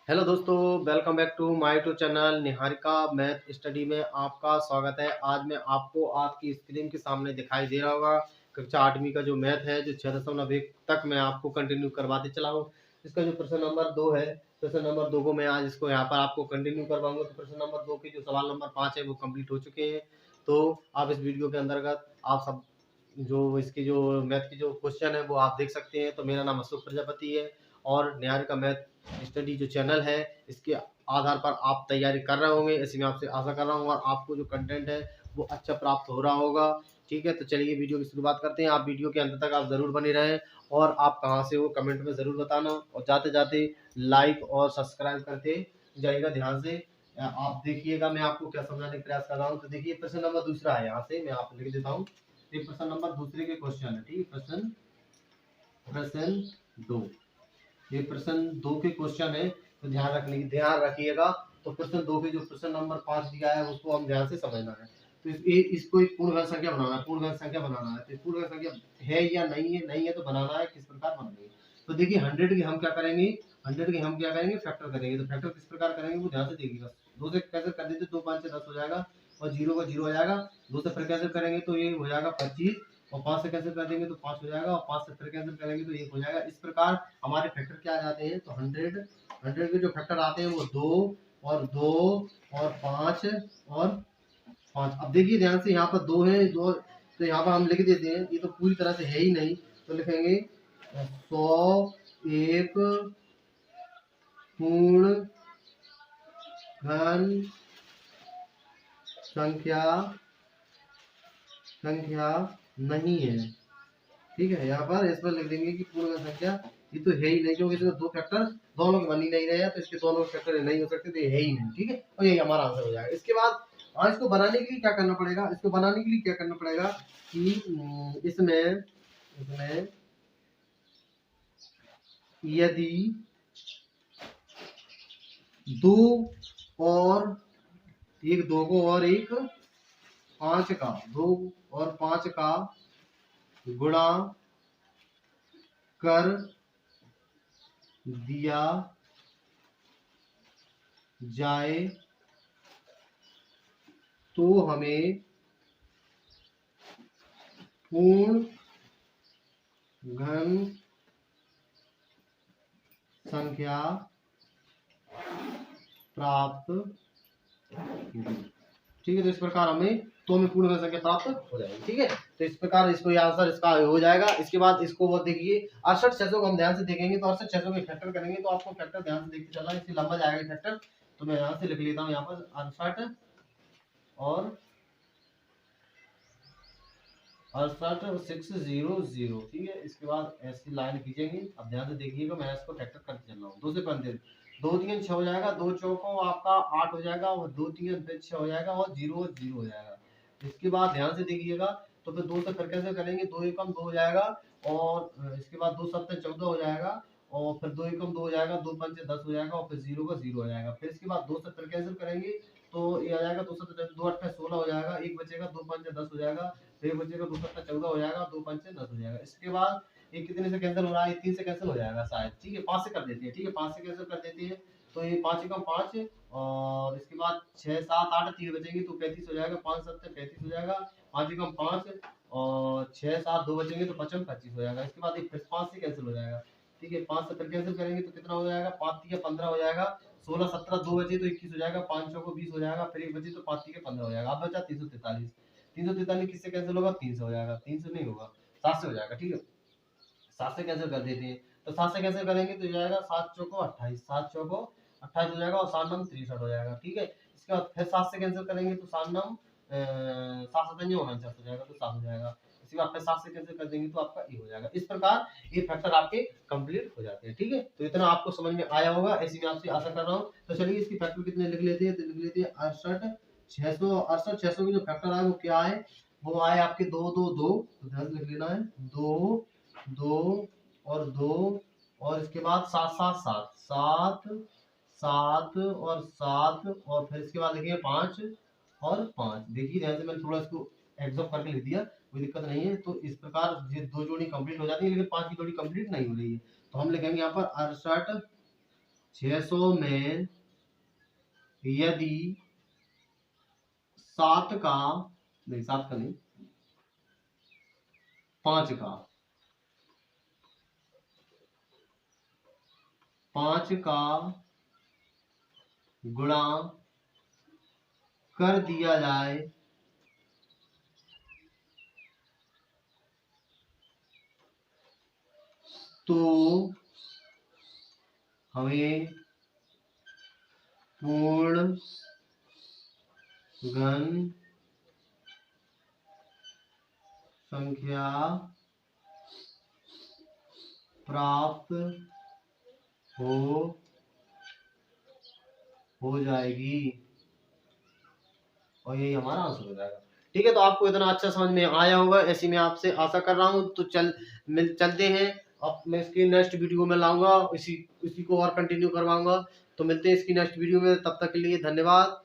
Hello दोस्तों, welcome back to my YouTube channel Niharika math study में आपका स्वागत है। आज मैं आपको आपकी स्क्रीन के सामने दिखाई दे रहा होगा कक्षा 8वीं का जो मैथ है, जो 6.1 तक मैं आपको कंटिन्यू करवाते चला हूँ। इसका जो प्रश्न नंबर 2 है, प्रश्न नंबर 2 को मैं आज इसको यहाँ पर आपको कंटिन्यू करवाऊंगा। तो प्रश्न नंबर 2 के जो सवाल नंबर 5 है वो कंप्लीट हो चुके हैं। तो आप इस वीडियो के अंतर्गत आप सब जो इसकी जो मैथ की जो क्वेश्चन है वो आप देख सकते हैं। तो मेरा नाम अशोक प्रजापति है और निहारिका मैथ स्टडी जो चैनल है, इसके आधार पर आप तैयारी कर रहे होंगे, ऐसी मैं आपसे आशा कर रहा हूँ और आपको जो कंटेंट है वो अच्छा प्राप्त हो रहा होगा। ठीक है, तो चलिए वीडियो की शुरुआत करते हैं। आप वीडियो के अंत तक आप ज़रूर बने रहें और आप कहाँ से हो कमेंट में ज़रूर बताना, और जाते जाते लाइक और सब्सक्राइब करते जाइएगा ध्यान से। आप देखिएगा मैं आपको क्या समझाने का प्रयास कर रहा हूँ। तो देखिए प्रश्न नंबर दूसरा है, यहाँ से मैं आप लिख देता हूँ। ये प्रश्न नंबर दूसरे के क्वेश्चन है। ठीक है, प्रश्न प्रश्न 2, ये प्रश्न 2 के क्वेश्चन है, तो ध्यान रखिएगा। तो प्रश्न 2 के जो प्रश्न नंबर 5 दिया है उसको हम ध्यान से समझना है। तो इसको एक पूर्ण घन संख्या बनाना है, पूर्ण घन संख्या बनाना है। तो पूर्ण घन संख्या है या नहीं है, नहीं है तो बनाना है, किस प्रकार बनाएंगे। तो देखिए 100 की हम क्या करेंगे, 100 की हम क्या करेंगे, फैक्टर करेंगे। तो फैक्टर किस प्रकार करेंगे वो ध्यान से देखिएगा। 2 से कैसे कर देते, 2 5 से 10 हो जाएगा और 0 का 0 हो जाएगा। 2 से फिर कैसे करेंगे तो ये हो जाएगा 25, और 5 से कैंसिल कर देंगे तो 5 हो जाएगा, और 5 से फिर कैंसिल करेंगे तो 1 हो जाएगा। इस प्रकार हमारे फैक्टर क्या आ जाते हैं। तो 100 के जो फैक्टर आते हैं वो 2 और 2 और 5 और 5। अब देखिए ध्यान से, यहाँ पर 2 है, 2 तो यहाँ पर हम लिख देते हैं। ये तो पूरी तरह से है ही नहीं, तो लिखेंगे 100 एक पूर्ण घन संख्या नहीं है। ठीक है, यहाँ पर इस पर लिख देंगे कि पूर्ण संख्या ये तो है ही नहीं, क्योंकि इसमें 2 फैक्टर दोनों के बन ही नहीं रहे हैं, तो इसके दोनों फैक्टर नहीं हो सकते, तो ये है ही नहीं। ठीक है, और यही हमारा आंसर हो जाएगा। इसके बाद इसको बनाने के लिए क्या करना पड़ेगा, इसको बनाने के लिए क्या करना पड़ेगा कि इसमें यदि 2 और एक 2 को और एक 5 का, 2 और 5 का गुणा कर दिया जाए तो हमें पूर्ण घन संख्या प्राप्त होगी। ठीक है, तो इस प्रकार हमें पूर्ण घन संख्या प्राप्त हो जाएगी। ठीक है, तो इस प्रकार इसको ये आंसर इसका हो जाएगा। इसके बाद इसको वो देखिए 68 600 को हम ध्यान से देखेंगे, तो 68 600 के फैक्टर करेंगे, तो आपको फैक्टर ध्यान से देखते चलना, इससे लंबा जाएगा फैक्टर। तो मैं यहाँ से लिख लेता हूँ, यहाँ पर 68 और 600। ठीक है, इसके बाद ऐसी लाइन खींचेंगे। अब ध्यान से देखिएगा, मैं इसको फैक्टर करते चल रहा हूँ। 2 से 5 2 3 6 हो जाएगा, 2 चौको आपका 8 हो जाएगा, और 2 3 फिर 6 हो जाएगा, और 0 0 हो जाएगा। इसके बाद ध्यान से देखिएगा, तो फिर 2 से फिर कैसे करेंगे, 2 एकम 2 हो जाएगा, और इसके बाद 2 7 14 हो जाएगा, और फिर 2 एकम 2 हो जाएगा, 2 5 10 हो जाएगा, और फिर 0 का 0 हो जाएगा। फिर इसके बाद 2 से फिर कैंसिल करेंगे, तो ये आ जाएगा 2 7 2 8 16 हो जाएगा, एक बचेगा, 2 5 10 हो जाएगा, फिर बचेगा 2 7 14 हो जाएगा, 2 5 10 हो जाएगा। इसके बाद ये कितने से कैंसिल हो रहा है, 3 से कैंसिल हो जाएगा शायद। ठीक है, 5 से कर देते हैं। ठीक है, 5 से कैंसिल कर देते हैं, तो ये 5 एकम 5, और इसके बाद 6 7 8 3 बचेंगे, तो 35 हो जाएगा, 5 7 35 हो जाएगा, 5 एकम 5, और 6 7 2 बचेंगे, तो 55 25 हो जाएगा। इसके बाद ये फिर 5 से कैंसिल हो जाएगा। ठीक है, 5 से फिर कैंसिल करेंगे तो कितना हो जाएगा, 5 3 15 हो जाएगा, 16 17 2 बचे तो 21 हो जाएगा, 5 6 को 20 हो जाएगा, फिर एक बचे तो 5 3 15 हो जाएगा। अब बचा 343। 343 किससे कैंसिल होगा, 3 से हो जाएगा, 3 से नहीं होगा, 7 से हो जाएगा। ठीक है, 7 से कैंसिल कर देते हैं, तो 7 से कैंसिल करेंगे तो जाएगा 7 चौको 28, 7 चौको 28 हो जाएगा, और 7 नम 63 हो जाएगा। ठीक है, इसके बाद फिर 7 से कैंसिल करेंगे तो 7 नम 7 7 49 हो जाएगा, तो 7 हो जाएगा। इसके बाद फिर 7 से कैंसिल कर देंगे तो आपका ये हो जाएगा। इस प्रकार ये फैक्टर आपके कंप्लीट हो जाते हैं। ठीक है, तो इतना आपको समझ में आया होगा, ऐसी मैं आपसे आशा कर रहा हूँ। तो चलिए इसकी फैक्टर कितने लिख लेते हैं, तो लिख लेते हैं 68 600 की जो फैक्टर आए वो क्या है, वो आए आपके 2 2 2, तो ध्यान से लिख लेना है, 2 2 और 2, और इसके बाद 7 7 7 7 7 और 7, और फिर इसके बाद लिखिए 5 और 5। देखिए ध्यान से मैंने थोड़ा इसको एग्जॉप करके लिख दिया, कोई दिक्कत नहीं है। तो इस प्रकार ये 2 जोड़ी कंप्लीट हो जाती है, लेकिन 5 की जोड़ी कंप्लीट नहीं हो रही है। तो हम लिखेंगे यहाँ पर 68 600 में यदि 7 का नहीं, 7 का नहीं, 5 का गुणा कर दिया जाए तो हमें पूर्ण घन संख्या प्राप्त हो जाएगी, और यही हमारा आंसर हो जाएगा। ठीक है, तो आपको इतना अच्छा समझ में आया होगा, ऐसी मैं आपसे आशा कर रहा हूँ। तो चलते हैं, अब मैं इसकी नेक्स्ट वीडियो में लाऊंगा, इसी को और कंटिन्यू करवाऊंगा। तो मिलते हैं इसकी नेक्स्ट वीडियो में, तब तक के लिए धन्यवाद।